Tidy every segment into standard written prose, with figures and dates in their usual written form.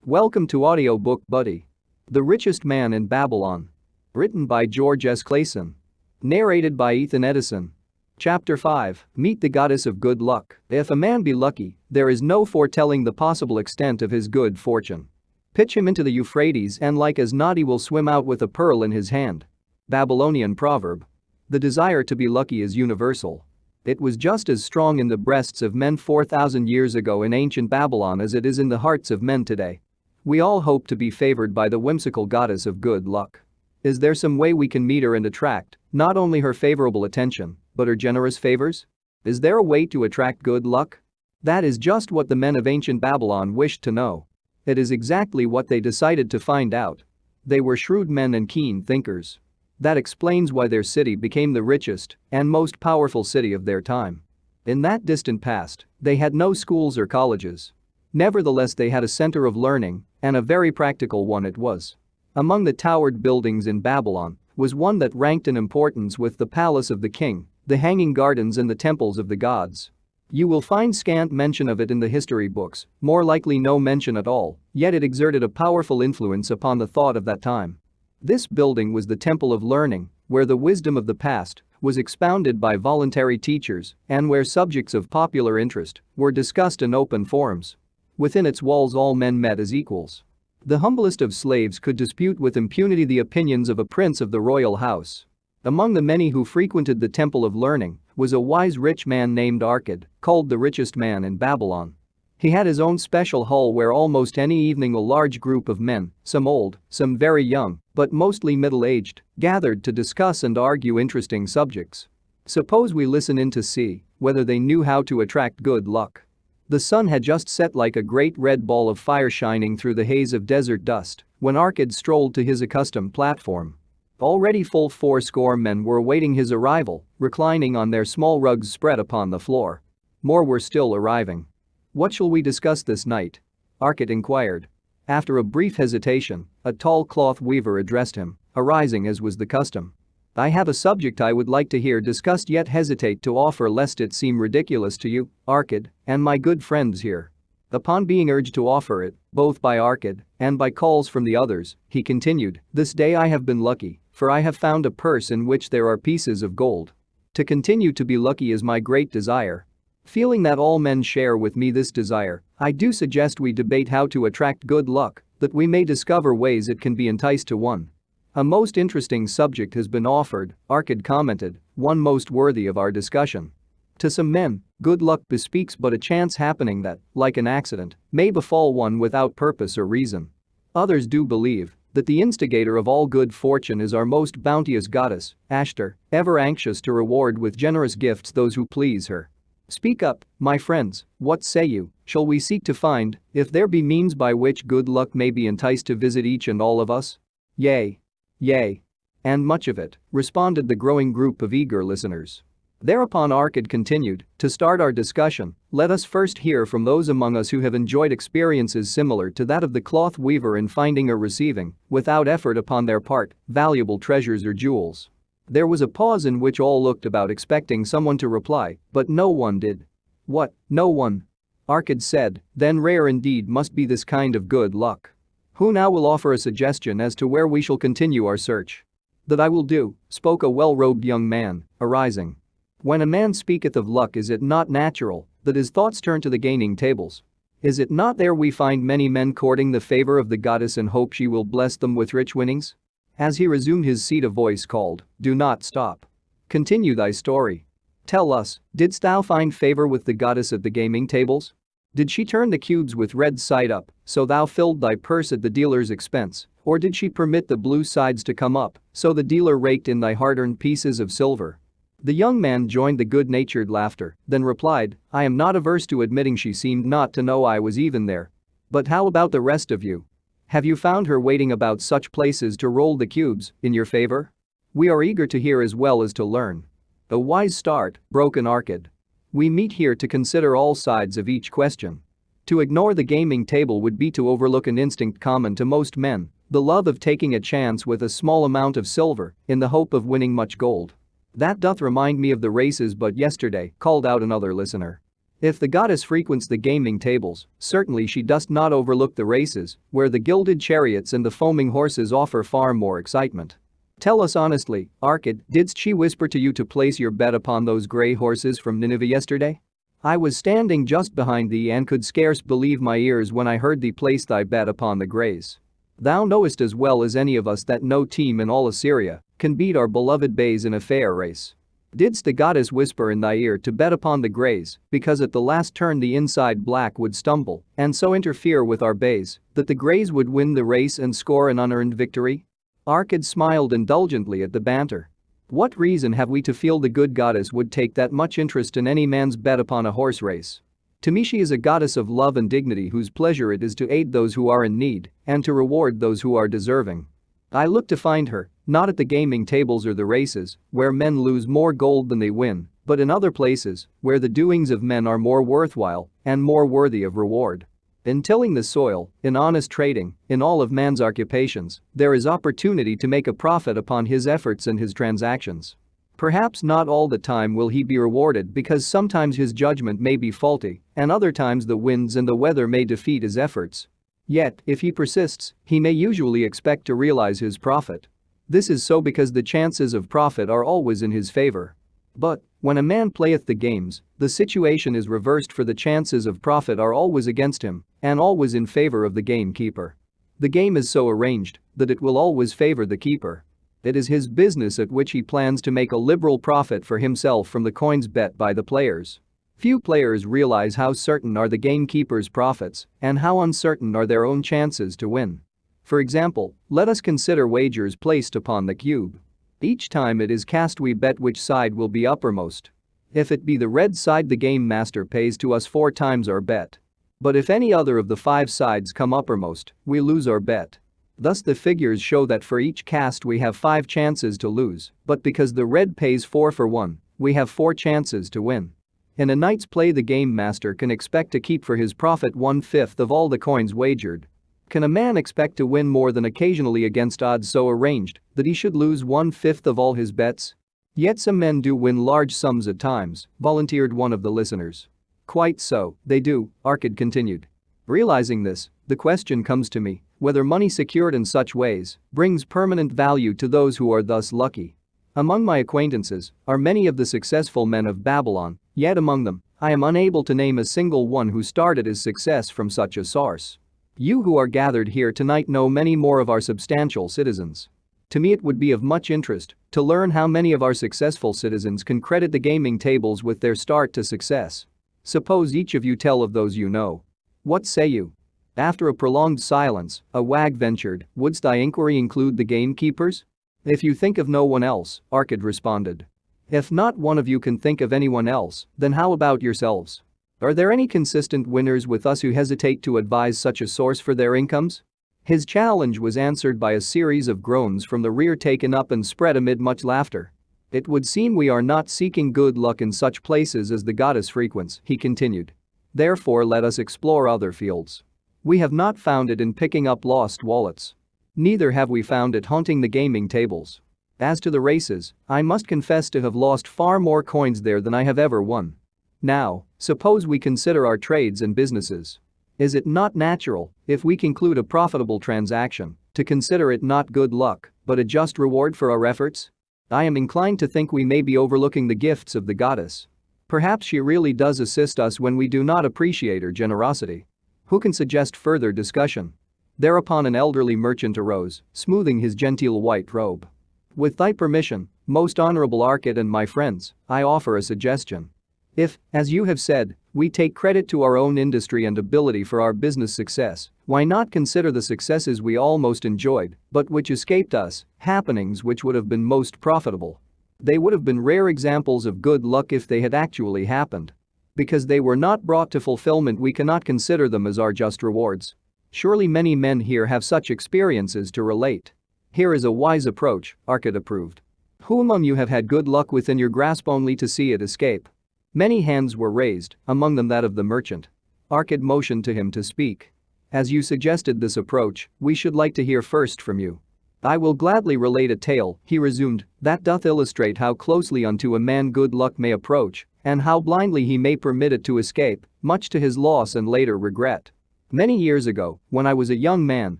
Welcome to Audiobook Buddy. The Richest Man in Babylon. Written by George S. Clason. Narrated by Edison. Chapter 5, Meet the Goddess of Good Luck. If a man be lucky, there is no foretelling the possible extent of his good fortune. Pitch him into the Euphrates and like as not he will swim out with a pearl in his hand. Babylonian proverb. The desire to be lucky is universal. It was just as strong in the breasts of men 4,000 years ago in ancient Babylon as it is in the hearts of men today. We all hope to be favored by the whimsical goddess of good luck. Is there some way we can meet her and attract not only her favorable attention, but her generous favors? Is there a way to attract good luck? That is just what the men of ancient Babylon wished to know. It is exactly what they decided to find out. They were shrewd men and keen thinkers. That explains why their city became the richest and most powerful city of their time. In that distant past, they had no schools or colleges. Nevertheless, they had a center of learning, and a very practical one it was. Among the towered buildings in Babylon was one that ranked in importance with the palace of the king, the hanging gardens and the temples of the gods. You will find scant mention of it in the history books, more likely no mention at all, yet it exerted a powerful influence upon the thought of that time. This building was the temple of learning, where the wisdom of the past was expounded by voluntary teachers and where subjects of popular interest were discussed in open forums. Within its walls all men met as equals. The humblest of slaves could dispute with impunity the opinions of a prince of the royal house. Among the many who frequented the temple of learning was a wise rich man named Arcad, called the richest man in Babylon. He had his own special hall where almost any evening a large group of men, some old, some very young, but mostly middle-aged, gathered to discuss and argue interesting subjects. Suppose we listen in to see whether they knew how to attract good luck. The sun had just set like a great red ball of fire shining through the haze of desert dust when Arcad strolled to his accustomed platform. Already full 40 men were awaiting his arrival, reclining on their small rugs spread upon the floor. More were still arriving. "What shall we discuss this night?" Arcad inquired. After a brief hesitation, a tall cloth weaver addressed him, arising as was the custom. "I have a subject I would like to hear discussed yet hesitate to offer lest it seem ridiculous to you, Arcad, and my good friends here." Upon being urged to offer it, both by Arcad and by calls from the others, he continued, "This day I have been lucky, for I have found a purse in which there are pieces of gold. To continue to be lucky is my great desire. Feeling that all men share with me this desire, I do suggest we debate how to attract good luck, that we may discover ways it can be enticed to one." "A most interesting subject has been offered," Arcad commented, "one most worthy of our discussion. To some men, good luck bespeaks but a chance happening that, like an accident, may befall one without purpose or reason. Others do believe that the instigator of all good fortune is our most bounteous goddess, Ashtar, ever anxious to reward with generous gifts those who please her. Speak up, my friends, what say you? Shall we seek to find if there be means by which good luck may be enticed to visit each and all of us?" "Yea. Yea. And much of it," responded the growing group of eager listeners. Thereupon Arcad continued, "To start our discussion, let us first hear from those among us who have enjoyed experiences similar to that of the cloth weaver in finding or receiving, without effort upon their part, valuable treasures or jewels." There was a pause in which all looked about expecting someone to reply, but no one did. "What, no one?" Arcad said, "Then rare indeed must be this kind of good luck. Who now will offer a suggestion as to where we shall continue our search?" "That I will do," spoke a well-robed young man, arising. "When a man speaketh of luck, is it not natural that his thoughts turn to the gaming tables? Is it not there we find many men courting the favor of the goddess in hope she will bless them with rich winnings?" As he resumed his seat a voice called, "Do not stop. Continue thy story. Tell us, didst thou find favor with the goddess at the gaming tables? Did she turn the cubes with red side up, so thou filled thy purse at the dealer's expense, or did she permit the blue sides to come up, so the dealer raked in thy hard-earned pieces of silver?" The young man joined the good-natured laughter, then replied, "I am not averse to admitting she seemed not to know I was even there. But how about the rest of you? Have you found her waiting about such places to roll the cubes in your favor? We are eager to hear as well as to learn." "A wise start," broke in Arcad. "We meet here to consider all sides of each question. To ignore the gaming table would be to overlook an instinct common to most men, the love of taking a chance with a small amount of silver in the hope of winning much gold." "That doth remind me of the races but yesterday," called out another listener. If the goddess frequents the gaming tables, certainly she does not overlook the races, where the gilded chariots and the foaming horses offer far more excitement. Tell us honestly, Arcad, didst she whisper to you to place your bet upon those grey horses from Nineveh yesterday? I was standing just behind thee and could scarce believe my ears when I heard thee place thy bet upon the greys. Thou knowest as well as any of us that no team in all Assyria can beat our beloved bays in a fair race. Didst the goddess whisper in thy ear to bet upon the greys, because at the last turn the inside black would stumble and so interfere with our bays that the greys would win the race and score an unearned victory? Arcad smiled indulgently at the banter. What reason have we to feel the good goddess would take that much interest in any man's bet upon a horse race? To me she is a goddess of love and dignity whose pleasure it is to aid those who are in need and to reward those who are deserving. I look to find her, not at the gaming tables or the races, where men lose more gold than they win, but in other places, where the doings of men are more worthwhile and more worthy of reward. In tilling the soil, in honest trading, in all of man's occupations, there is opportunity to make a profit upon his efforts and his transactions. Perhaps not all the time will he be rewarded because sometimes his judgment may be faulty, and other times the winds and the weather may defeat his efforts. Yet, if he persists, he may usually expect to realize his profit. This is so because the chances of profit are always in his favor. But, when a man playeth the games, the situation is reversed, for the chances of profit are always against him and always in favor of the gamekeeper. The game is so arranged that it will always favor the keeper. It is his business at which he plans to make a liberal profit for himself from the coins bet by the players. Few players realize how certain are the gamekeeper's profits and how uncertain are their own chances to win. For example, let us consider wagers placed upon the cube. Each time it is cast we bet which side will be uppermost. If it be the red side, the game master pays to us 4 times our bet. But if any other of the 5 sides come uppermost, we lose our bet. Thus the figures show that for each cast we have 5 chances to lose, but because the red pays 4 for 1, we have 4 chances to win. In a night's play the game master can expect to keep for his profit 1/5 of all the coins wagered. Can a man expect to win more than occasionally against odds so arranged that he should lose 1/5 of all his bets? Yet some men do win large sums at times, volunteered one of the listeners. Quite so, they do, Arcad continued. Realizing this, the question comes to me whether money secured in such ways brings permanent value to those who are thus lucky. Among my acquaintances are many of the successful men of Babylon, yet among them, I am unable to name a single one who started his success from such a source. You who are gathered here tonight know many more of our substantial citizens. To me it would be of much interest to learn how many of our successful citizens can credit the gaming tables with their start to success. Suppose each of you tell of those you know. What say you? After a prolonged silence, a wag ventured, wouldst thy inquiry include the gamekeepers? If you think of no one else, Arcad responded. If not one of you can think of anyone else, then how about yourselves? Are there any consistent winners with us who hesitate to advise such a source for their incomes? His challenge was answered by a series of groans from the rear taken up and spread amid much laughter. It would seem we are not seeking good luck in such places as the goddess frequents, he continued. Therefore let us explore other fields. We have not found it in picking up lost wallets. Neither have we found it haunting the gaming tables. As to the races, I must confess to have lost far more coins there than I have ever won. Now, suppose we consider our trades and businesses. Is it not natural, if we conclude a profitable transaction, to consider it not good luck, but a just reward for our efforts? I am inclined to think we may be overlooking the gifts of the goddess. Perhaps she really does assist us when we do not appreciate her generosity. Who can suggest further discussion? Thereupon an elderly merchant arose, smoothing his genteel white robe. With thy permission, most honorable Arcad and my friends, I offer a suggestion. If, as you have said, we take credit to our own industry and ability for our business success, why not consider the successes we almost enjoyed, but which escaped us, happenings which would have been most profitable? They would have been rare examples of good luck if they had actually happened. Because they were not brought to fulfillment, we cannot consider them as our just rewards. Surely many men here have such experiences to relate. Here is a wise approach, Arcad approved. Who among you have had good luck within your grasp only to see it escape? Many hands were raised, among them that of the merchant. Arcad motioned to him to speak. As you suggested this approach, we should like to hear first from you. "I will gladly relate a tale," he resumed, "that doth illustrate how closely unto a man good luck may approach, and how blindly he may permit it to escape, much to his loss and later regret. Many years ago, when I was a young man,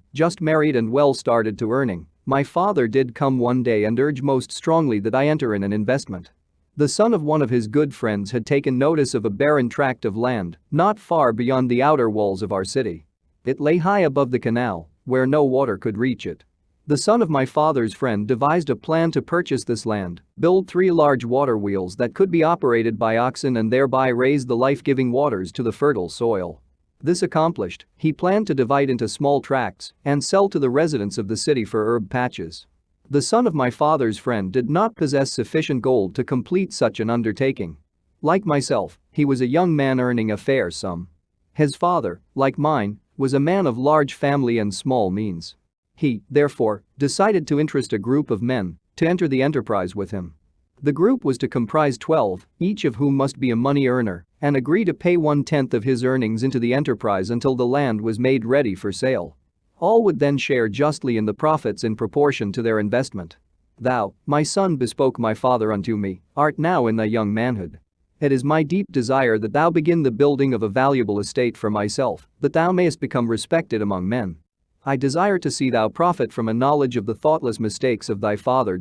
just married and well started to earning, my father did come one day and urge most strongly that I enter in an investment. The son of one of his good friends had taken notice of a barren tract of land, not far beyond the outer walls of our city. It lay high above the canal, where no water could reach it. The son of my father's friend devised a plan to purchase this land, build 3 large water wheels that could be operated by oxen and thereby raise the life-giving waters to the fertile soil. This accomplished, he planned to divide into small tracts and sell to the residents of the city for herb patches. The son of my father's friend did not possess sufficient gold to complete such an undertaking. Like myself, he was a young man earning a fair sum. His father, like mine, was a man of large family and small means. He, therefore, decided to interest a group of men to enter the enterprise with him. The group was to comprise 12, each of whom must be a money earner, and agree to pay 1/10 of his earnings into the enterprise until the land was made ready for sale. All would then share justly in the profits in proportion to their investment. "Thou, my son," bespoke my father unto me, "art now in thy young manhood. It is my deep desire that thou begin the building of a valuable estate for myself, that thou mayest become respected among men. I desire to see thou profit from a knowledge of the thoughtless mistakes of thy father.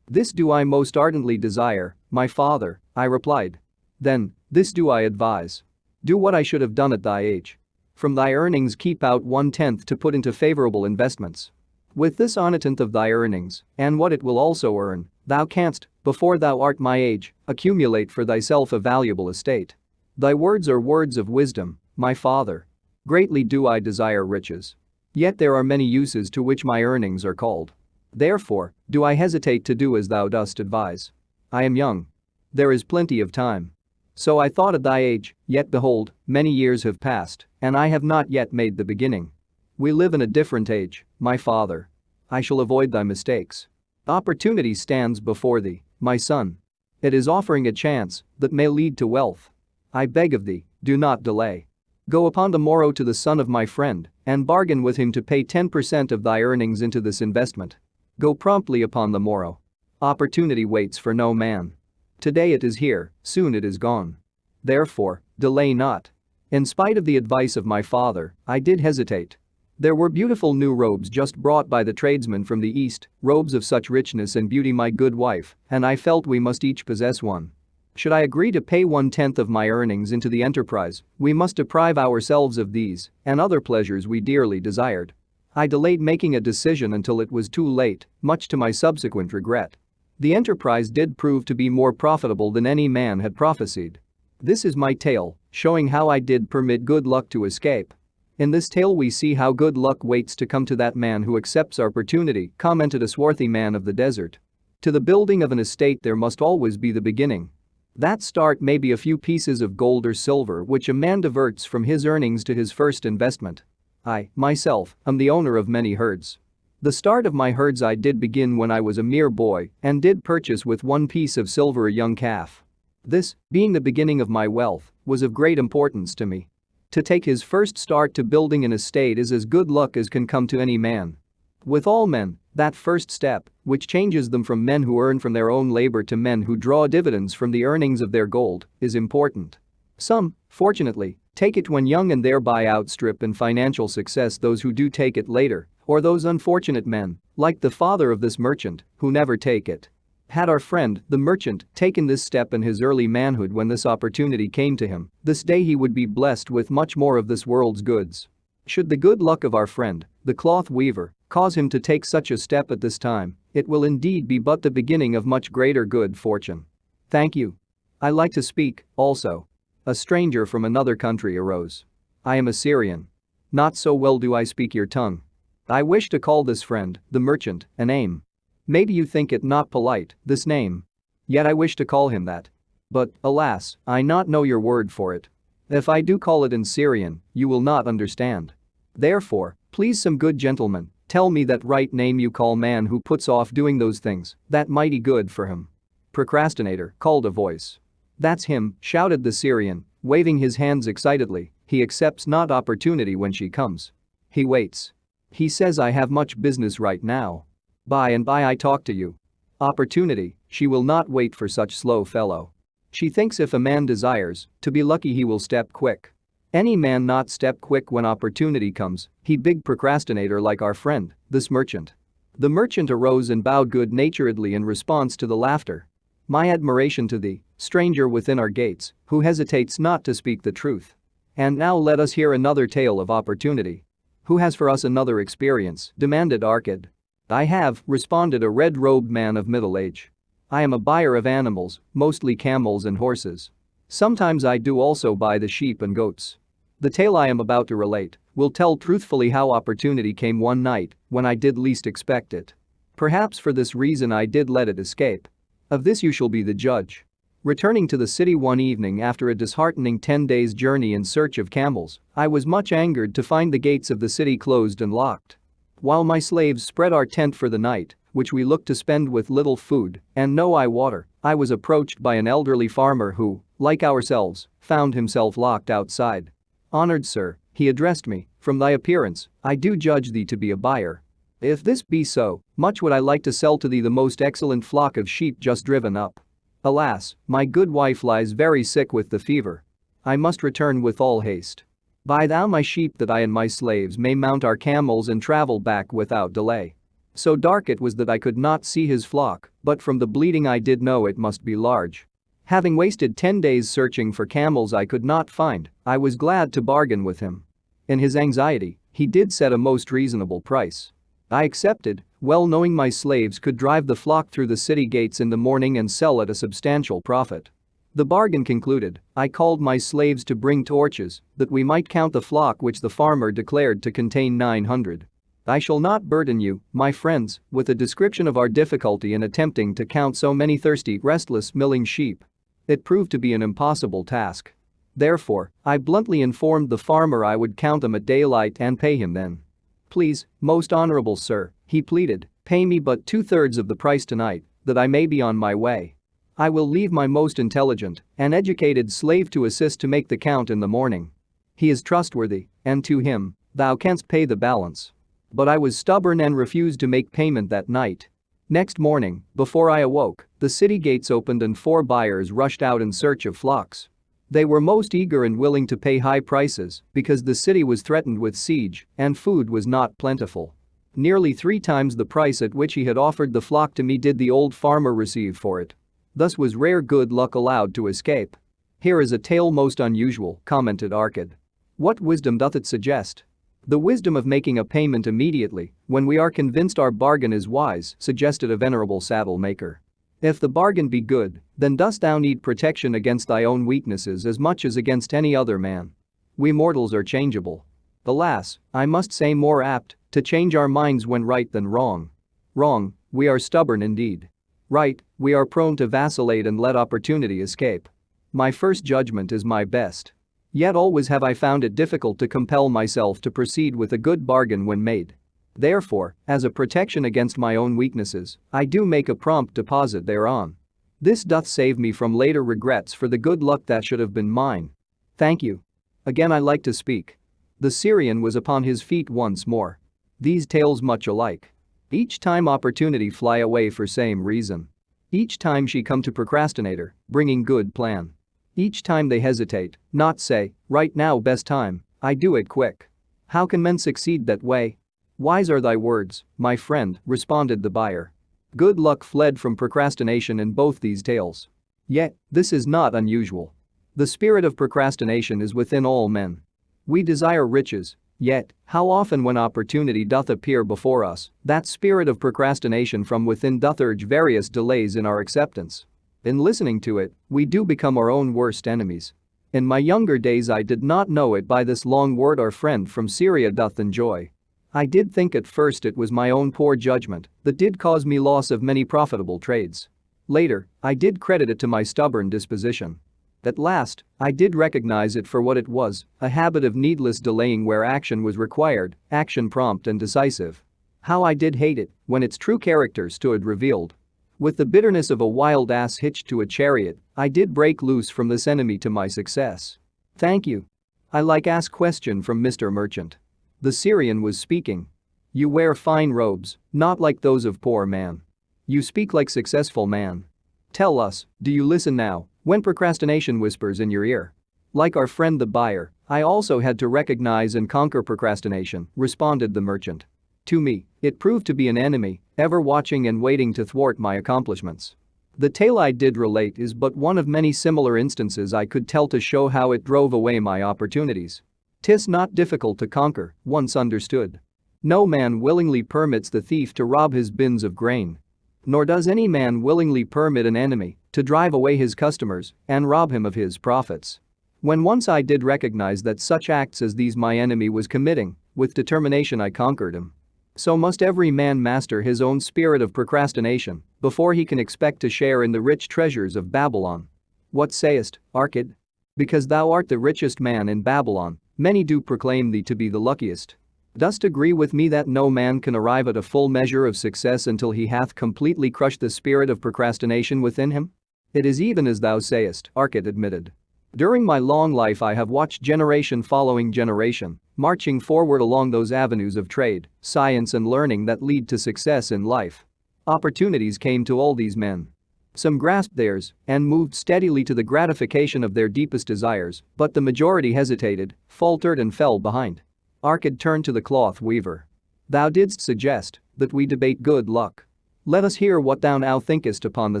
This do I most ardently desire, my father," I replied. "Then, this do I advise. Do what I should have done at thy age. From thy earnings keep out 1/10 to put into favorable investments. With this on a tenth of thy earnings, and what it will also earn, thou canst, before thou art my age, accumulate for thyself a valuable estate. Thy words are words of wisdom, my father. Greatly do I desire riches. Yet there are many uses to which my earnings are called. Therefore, do I hesitate to do as thou dost advise. I am young. There is plenty of time. So I thought at thy age, yet behold, many years have passed, and I have not yet made the beginning. We live in a different age, my father. I shall avoid thy mistakes. Opportunity stands before thee, my son. It is offering a chance that may lead to wealth. I beg of thee, do not delay. Go upon the morrow to the son of my friend and bargain with him to pay 10% of thy earnings into this investment. Go promptly upon the morrow. Opportunity waits for no man. Today it is here, soon it is gone. Therefore, delay not." In spite of the advice of my father, I did hesitate. There were beautiful new robes just brought by the tradesmen from the east, robes of such richness and beauty, my good wife, and I felt we must each possess one. Should I agree to pay 1/10 of my earnings into the enterprise, we must deprive ourselves of these and other pleasures we dearly desired. I delayed making a decision until it was too late, much to my subsequent regret. The enterprise did prove to be more profitable than any man had prophesied. This is my tale, showing how I did permit good luck to escape. In this tale we see how good luck waits to come to that man who accepts opportunity, commented a swarthy man of the desert. To the building of an estate there must always be the beginning. That start may be a few pieces of gold or silver which a man diverts from his earnings to his first investment. I, myself, am the owner of many herds. The start of my herds I did begin when I was a mere boy and did purchase with 1 piece of silver a young calf. This, being the beginning of my wealth, was of great importance to me. To take his first start to building an estate is as good luck as can come to any man. With all men, that first step, which changes them from men who earn from their own labor to men who draw dividends from the earnings of their gold, is important. Some, fortunately, take it when young and thereby outstrip in financial success those who do take it later, or those unfortunate men, like the father of this merchant, who never take it. Had our friend, the merchant, taken this step in his early manhood when this opportunity came to him, this day he would be blessed with much more of this world's goods. Should the good luck of our friend, the cloth weaver, cause him to take such a step at this time, it will indeed be but the beginning of much greater good fortune. Thank you. I like to speak, also. A stranger from another country arose. I am a Syrian. Not so well do I speak your tongue. I wish to call this friend, the merchant, a name. Maybe you think it not polite, this name. Yet I wish to call him that. But, alas, I not know your word for it. If I do call it in Syrian, you will not understand. Therefore, please some good gentleman, tell me that right name you call man who puts off doing those things, that mighty good for him. Procrastinator, called a voice. That's him, shouted the Syrian, waving his hands excitedly, he accepts not opportunity when she comes. He waits. He says I have much business right now. By and by I talk to you. Opportunity, she will not wait for such slow fellow. She thinks if a man desires to be lucky he will step quick. Any man not step quick when opportunity comes, he big procrastinator like our friend, this merchant. The merchant arose and bowed good-naturedly in response to the laughter. My admiration to thee, stranger within our gates, who hesitates not to speak the truth. And now let us hear another tale of opportunity. Who has for us another experience? Demanded Arcad. I have, responded a red-robed man of middle age. I am a buyer of animals, mostly camels and horses. Sometimes I do also buy the sheep and goats. The tale I am about to relate will tell truthfully how opportunity came one night when I did least expect it. Perhaps for this reason I did let it escape. Of this you shall be the judge. Returning to the city one evening after a disheartening 10 days' journey in search of camels, I was much angered to find the gates of the city closed and locked. While my slaves spread our tent for the night, which we looked to spend with little food and no water, I was approached by an elderly farmer who, like ourselves, found himself locked outside. Honored sir, he addressed me, from thy appearance, I do judge thee to be a buyer. If this be so, much would I like to sell to thee the most excellent flock of sheep just driven up. Alas, my good wife lies very sick with the fever. I must return with all haste. Buy thou my sheep that I and my slaves may mount our camels and travel back without delay. So dark it was that I could not see his flock, but from the bleating I did know it must be large. Having wasted 10 days searching for camels I could not find, I was glad to bargain with him. In his anxiety, he did set a most reasonable price. I accepted, well knowing my slaves could drive the flock through the city gates in the morning and sell at a substantial profit. The bargain concluded, I called my slaves to bring torches that we might count the flock, which the farmer declared to contain 900. I shall not burden you, my friends, with a description of our difficulty in attempting to count so many thirsty, restless, milling sheep. It proved to be an impossible task. Therefore, I bluntly informed the farmer I would count them at daylight and pay him then. Please, most honorable sir, he pleaded, pay me but 2/3 of the price tonight, that I may be on my way. I will leave my most intelligent and educated slave to assist to make the count in the morning. He is trustworthy, and to him, thou canst pay the balance. But I was stubborn and refused to make payment that night. Next morning, before I awoke, the city gates opened and 4 buyers rushed out in search of flocks. They were most eager and willing to pay high prices because the city was threatened with siege and food was not plentiful. Nearly 3 times the price at which he had offered the flock to me did the old farmer receive for it. Thus was rare good luck allowed to escape. Here is a tale most unusual, commented Arcad. What wisdom doth it suggest? The wisdom of making a payment immediately, when we are convinced our bargain is wise, suggested a venerable saddle maker. If the bargain be good, then dost thou need protection against thy own weaknesses as much as against any other man. We mortals are changeable. Alas, I must say more apt to change our minds when right than wrong. Wrong, we are stubborn indeed. Right, we are prone to vacillate and let opportunity escape. My first judgment is my best. Yet always have I found it difficult to compel myself to proceed with a good bargain when made. Therefore, as a protection against my own weaknesses, I do make a prompt deposit thereon. This doth save me from later regrets for the good luck that should have been mine. Thank you. Again I like to speak. The Syrian was upon his feet once more. These tales much alike. Each time opportunity fly away for same reason. Each time she come to procrastinator, bringing good plan. Each time they hesitate, not say, right now best time, I do it quick. How can men succeed that way? Wise are thy words, my friend, responded the buyer. Good luck fled from procrastination in both these tales. Yet, this is not unusual. The spirit of procrastination is within all men. We desire riches, yet, how often when opportunity doth appear before us, that spirit of procrastination from within doth urge various delays in our acceptance. In listening to it, we do become our own worst enemies. In my younger days I did not know it by this long word our friend from Syria doth enjoy. I did think at first it was my own poor judgment that did cause me loss of many profitable trades. Later, I did credit it to my stubborn disposition. At last, I did recognize it for what it was, a habit of needless delaying where action was required, action prompt and decisive. How I did hate it when its true character stood revealed. With the bitterness of a wild ass hitched to a chariot, I did break loose from this enemy to my success. Thank you. I like ask question from Mr. Merchant. The Syrian was speaking. You wear fine robes, not like those of poor man. You speak like successful man. Tell us, do you listen now when procrastination whispers in your ear? Like our friend the buyer, I also had to recognize and conquer procrastination, responded the merchant. To me, it proved to be an enemy, ever watching and waiting to thwart my accomplishments. The tale I did relate is but one of many similar instances I could tell to show how it drove away my opportunities. 'Tis not difficult to conquer, once understood. No man willingly permits the thief to rob his bins of grain. Nor does any man willingly permit an enemy to drive away his customers and rob him of his profits. When once I did recognize that such acts as these my enemy was committing, with determination I conquered him. So must every man master his own spirit of procrastination before he can expect to share in the rich treasures of Babylon. What sayest, Arcad? Because thou art the richest man in Babylon, many do proclaim thee to be the luckiest. Dost agree with me that no man can arrive at a full measure of success until he hath completely crushed the spirit of procrastination within him? It is even as thou sayest, Arcad admitted. During my long life I have watched generation following generation, marching forward along those avenues of trade, science and learning that lead to success in life. Opportunities came to all these men. Some grasped theirs and moved steadily to the gratification of their deepest desires, but the majority hesitated, faltered and fell behind. Arcad turned to the cloth weaver. Thou didst suggest that we debate good luck. Let us hear what thou now thinkest upon the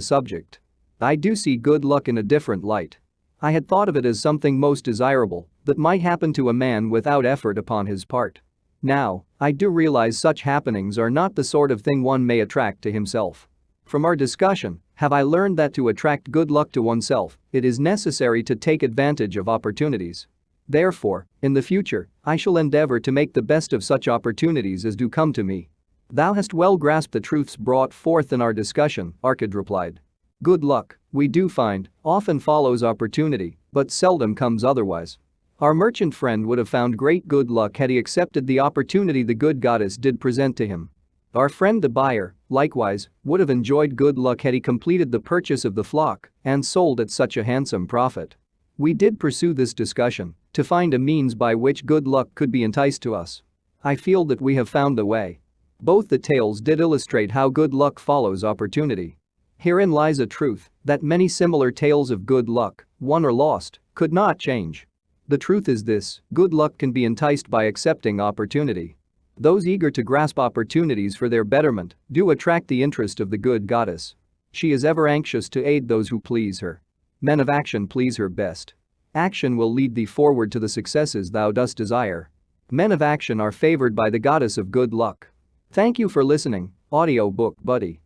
subject. I do see good luck in a different light. I had thought of it as something most desirable that might happen to a man without effort upon his part. Now, I do realize such happenings are not the sort of thing one may attract to himself. From our discussion, have I learned that to attract good luck to oneself, it is necessary to take advantage of opportunities. Therefore, in the future, I shall endeavor to make the best of such opportunities as do come to me. Thou hast well grasped the truths brought forth in our discussion, Arcad replied. Good luck, we do find, often follows opportunity, but seldom comes otherwise. Our merchant friend would have found great good luck had he accepted the opportunity the good goddess did present to him. Our friend the buyer, likewise, would have enjoyed good luck had he completed the purchase of the flock and sold at such a handsome profit. We did pursue this discussion to find a means by which good luck could be enticed to us. I feel that we have found the way. Both the tales did illustrate how good luck follows opportunity. Herein lies a truth that many similar tales of good luck, won or lost, could not change. The truth is this: good luck can be enticed by accepting opportunity. Those eager to grasp opportunities for their betterment do attract the interest of the good goddess. She is ever anxious to aid those who please her. Men of action please her best. Action will lead thee forward to the successes thou dost desire. Men of action are favored by the goddess of good luck. Thank you for listening, Audiobook Buddy.